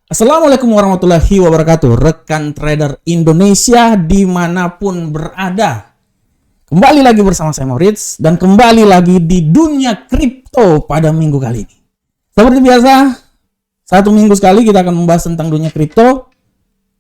Assalamualaikum warahmatullahi wabarakatuh, rekan trader Indonesia dimanapun berada. Kembali lagi bersama saya Moritz dan kembali lagi di dunia kripto pada minggu kali ini. Seperti biasa, satu minggu sekali kita akan membahas tentang dunia kripto,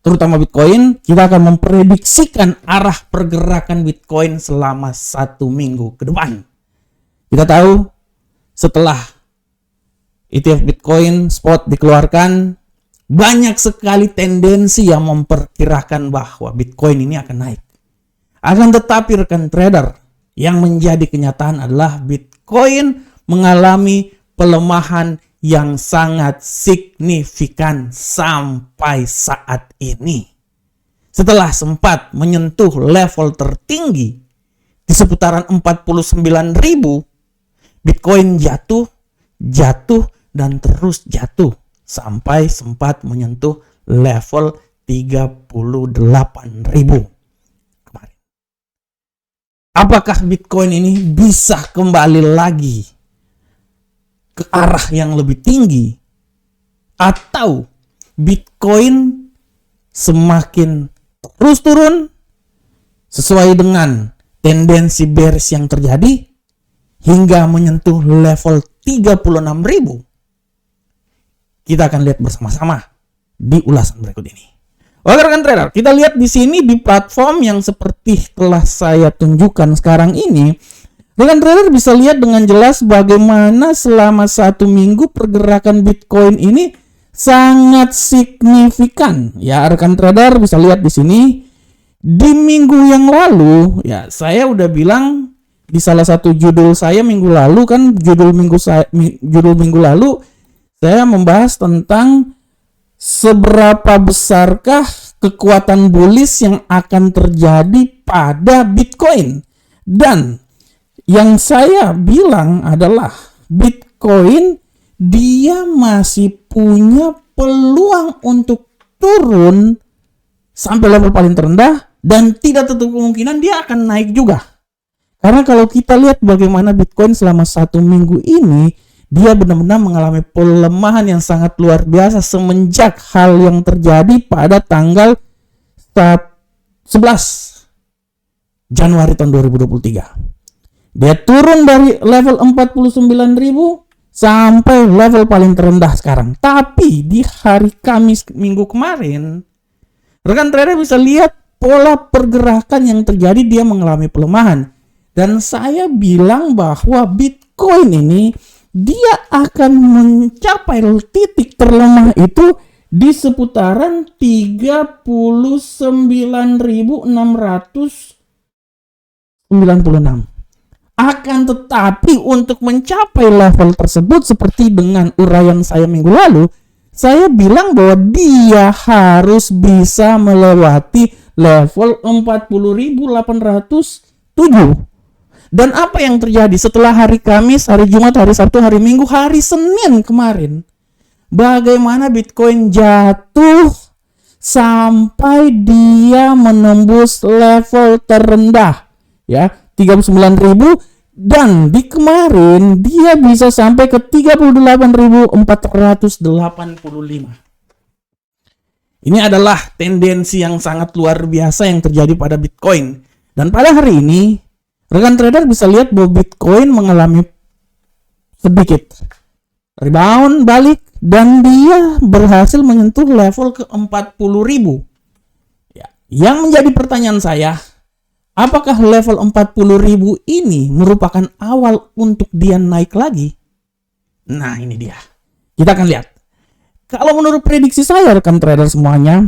terutama Bitcoin. Kita akan memprediksikan arah pergerakan Bitcoin selama satu minggu ke depan. Kita tahu setelah ETF Bitcoin spot dikeluarkan, banyak sekali tendensi yang memperkirakan bahwa Bitcoin ini akan naik. Akan tetapi rekan trader, yang menjadi kenyataan adalah Bitcoin mengalami pelemahan yang sangat signifikan sampai saat ini. Setelah sempat menyentuh level tertinggi di seputaran 49.000, Bitcoin jatuh dan terus jatuh sampai sempat menyentuh level 38.000 kemarin. Apakah Bitcoin ini bisa kembali lagi ke arah yang lebih tinggi, atau Bitcoin semakin terus turun sesuai dengan tendensi bearish yang terjadi hingga menyentuh level 36.000? Kita akan lihat bersama-sama di ulasan berikut ini. Oke rekan trader, kita lihat di sini di platform yang seperti telah saya tunjukkan sekarang ini. Rekan trader bisa lihat dengan jelas bagaimana selama satu minggu pergerakan Bitcoin ini sangat signifikan. Ya, rekan trader bisa lihat di sini. Di minggu yang lalu, ya saya udah bilang di salah satu judul saya minggu lalu kan, judul minggu lalu saya membahas tentang seberapa besarkah kekuatan bullish yang akan terjadi pada Bitcoin. Dan yang saya bilang adalah Bitcoin dia masih punya peluang untuk turun sampai level paling terendah dan tidak tertutup kemungkinan dia akan naik juga. Karena kalau kita lihat bagaimana Bitcoin selama satu minggu ini, dia benar-benar mengalami pelemahan yang sangat luar biasa semenjak hal yang terjadi pada tanggal 11 Januari tahun 2023. Dia turun dari level 49.000 sampai level paling terendah sekarang. Tapi di hari Kamis minggu kemarin, rekan trader bisa lihat pola pergerakan yang terjadi, dia mengalami pelemahan. Dan saya bilang bahwa Bitcoin ini dia akan mencapai titik terlemah itu di seputaran 39.696. Akan tetapi untuk mencapai level tersebut, seperti dengan uraian saya minggu lalu, saya bilang bahwa dia harus bisa melewati level 40.807. Dan apa yang terjadi setelah hari Kamis, hari Jumat, hari Sabtu, hari Minggu, hari Senin kemarin? Bagaimana Bitcoin jatuh sampai dia menembus level terendah, ya, 39.000, dan di kemarin dia bisa sampai ke 38.485. Ini adalah tendensi yang sangat luar biasa yang terjadi pada Bitcoin. Dan pada hari ini rekan trader bisa lihat bahwa Bitcoin mengalami sedikit rebound balik dan dia berhasil menyentuh level ke 40.000. Ya, yang menjadi pertanyaan saya, apakah level 40.000 ini merupakan awal untuk dia naik lagi? Nah, ini dia. Kita akan lihat. Kalau menurut prediksi saya rekan trader semuanya,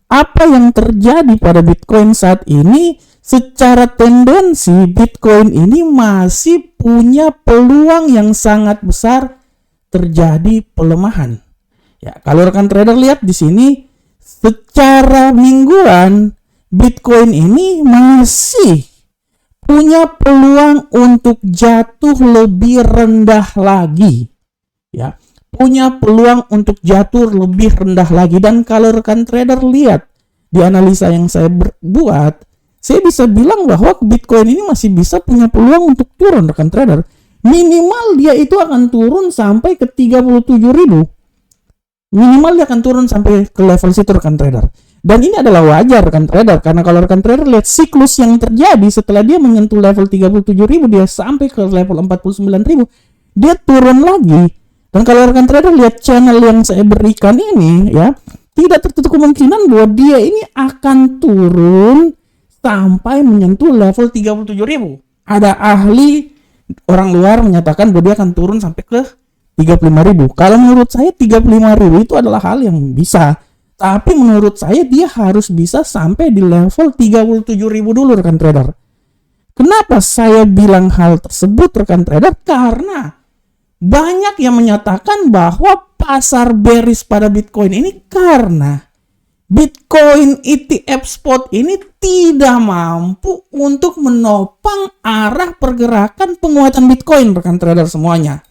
apa yang terjadi pada Bitcoin saat ini, secara tendensi Bitcoin ini masih punya peluang yang sangat besar terjadi pelemahan. Ya, kalau rekan trader lihat di sini, secara mingguan Bitcoin ini masih punya peluang untuk jatuh lebih rendah lagi. Ya, punya peluang untuk jatuh lebih rendah lagi. Dan kalau rekan trader lihat di analisa yang saya buat, saya bisa bilang bahwa Bitcoin ini masih bisa punya peluang untuk turun rekan trader. Minimal dia itu akan turun sampai ke 37.000. Minimal dia akan turun sampai ke level situ rekan trader. Dan ini adalah wajar rekan trader, karena kalau rekan trader lihat siklus yang terjadi setelah dia menyentuh level 37.000, dia sampai ke level 49.000, dia turun lagi. Dan kalau rekan trader lihat channel yang saya berikan ini ya, tidak tertutup kemungkinan bahwa dia ini akan turun sampai menyentuh level 37.000. Ada ahli orang luar menyatakan bahwa dia akan turun sampai ke 35.000. Kalau menurut saya 35.000 itu adalah hal yang bisa. Tapi menurut saya dia harus bisa sampai di level 37.000 dulu rekan trader. Kenapa saya bilang hal tersebut rekan trader? Karena banyak yang menyatakan bahwa pasar bearish pada Bitcoin ini karena Bitcoin ETF spot ini tidak mampu untuk menopang arah pergerakan penguatan Bitcoin rekan trader semuanya.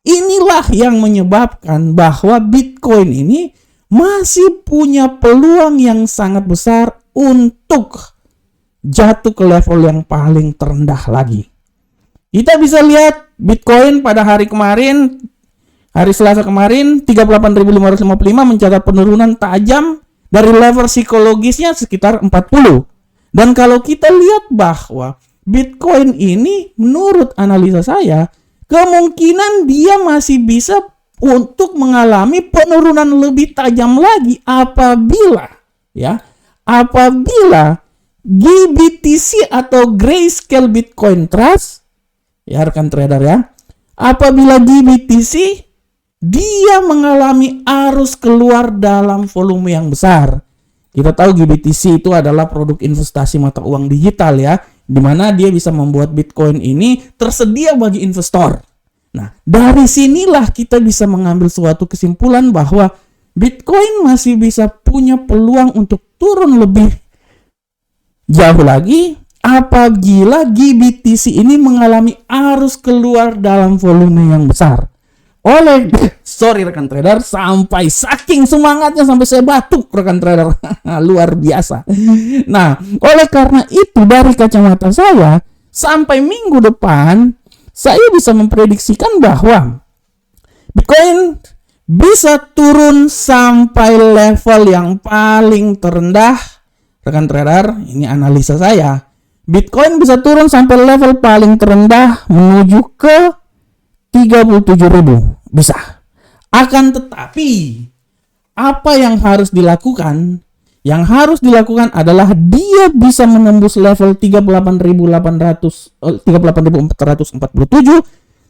Inilah yang menyebabkan bahwa Bitcoin ini masih punya peluang yang sangat besar untuk jatuh ke level yang paling terendah lagi. Kita bisa lihat Bitcoin pada hari kemarin, hari Selasa kemarin, 38.555 mencatat penurunan tajam dari level psikologisnya sekitar 40. Dan kalau kita lihat bahwa Bitcoin ini menurut analisa saya, kemungkinan dia masih bisa untuk mengalami penurunan lebih tajam lagi apabila GBTC atau Grayscale Bitcoin Trust ya rekan trader ya, apabila GBTC dia mengalami arus keluar dalam volume yang besar. Kita tahu GBTC itu adalah produk investasi mata uang digital ya, di mana dia bisa membuat Bitcoin ini tersedia bagi investor. Nah, dari sinilah kita bisa mengambil suatu kesimpulan bahwa Bitcoin masih bisa punya peluang untuk turun lebih jauh lagi apabila GBTC ini mengalami arus keluar dalam volume yang besar. Sorry rekan trader, sampai saking semangatnya sampai saya batuk rekan trader. Luar biasa. Nah, oleh karena itu dari kacamata saya, sampai minggu depan saya bisa memprediksikan bahwa Bitcoin bisa turun sampai level yang paling terendah. Rekan trader, ini analisa saya. Bitcoin bisa turun sampai level paling terendah menuju ke 37.000. Bisa. Akan tetapi, apa yang harus dilakukan? Yang harus dilakukan adalah dia bisa menembus level 38.447.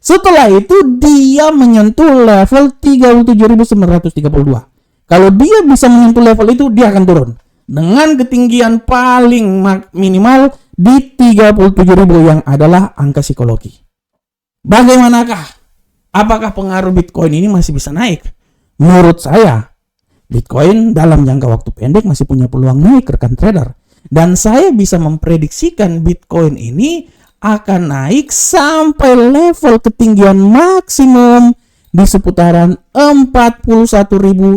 Setelah itu dia menyentuh level 37.932. Kalau dia bisa menyentuh level itu, dia akan turun dengan ketinggian paling minimal di 37.000 yang adalah angka psikologi. Bagaimanakah? Apakah pengaruh Bitcoin ini masih bisa naik? Menurut saya, Bitcoin dalam jangka waktu pendek masih punya peluang naik rekan trader. Dan saya bisa memprediksikan Bitcoin ini akan naik sampai level ketinggian maksimum di seputaran 41.800.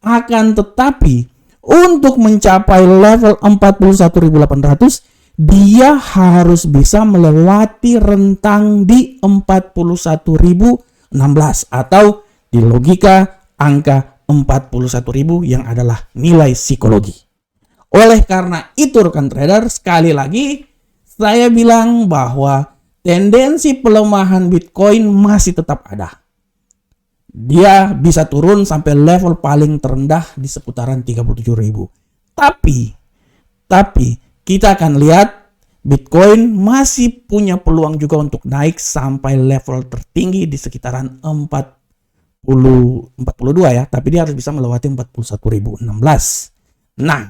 Akan tetapi untuk mencapai level 41.800, dia harus bisa melewati rentang di 41.016 atau di logika angka 41.000 yang adalah nilai psikologi. Oleh karena itu rekan trader, sekali lagi saya bilang bahwa tendensi pelemahan Bitcoin masih tetap ada. Dia bisa turun sampai level paling terendah di seputaran 37.000. Tapi kita akan lihat Bitcoin masih punya peluang juga untuk naik sampai level tertinggi di sekitaran 42 ya, tapi dia harus bisa melewati 41.016. Nah,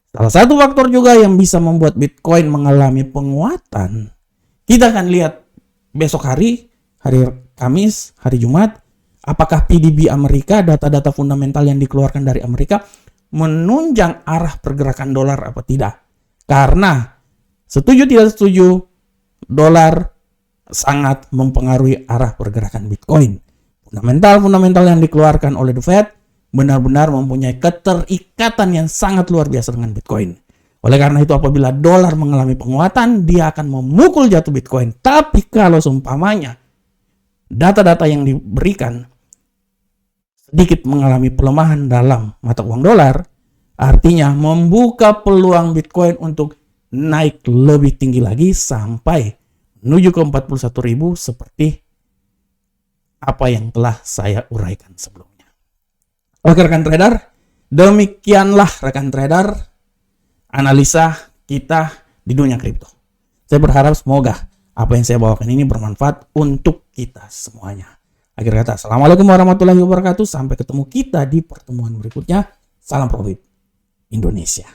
salah satu faktor juga yang bisa membuat Bitcoin mengalami penguatan, kita akan lihat besok hari Kamis, hari Jumat, apakah PDB Amerika, data-data fundamental yang dikeluarkan dari Amerika menunjang arah pergerakan dolar apa tidak. Karena setuju tidak setuju, dolar sangat mempengaruhi arah pergerakan Bitcoin. Fundamental yang dikeluarkan oleh The Fed benar-benar mempunyai keterikatan yang sangat luar biasa dengan Bitcoin. Oleh karena itu apabila dolar mengalami penguatan, dia akan memukul jatuh Bitcoin. Tapi kalau seumpamanya data-data yang diberikan sedikit mengalami pelemahan dalam mata uang dolar, artinya membuka peluang Bitcoin untuk naik lebih tinggi lagi sampai menuju ke 41.000 seperti apa yang telah saya uraikan sebelumnya. Oke rekan trader, demikianlah rekan trader analisa kita di dunia kripto. Saya berharap semoga apa yang saya bawakan ini bermanfaat untuk kita semuanya. Akhir kata, assalamualaikum warahmatullahi wabarakatuh. Sampai ketemu kita di pertemuan berikutnya. Salam profit Indonesia.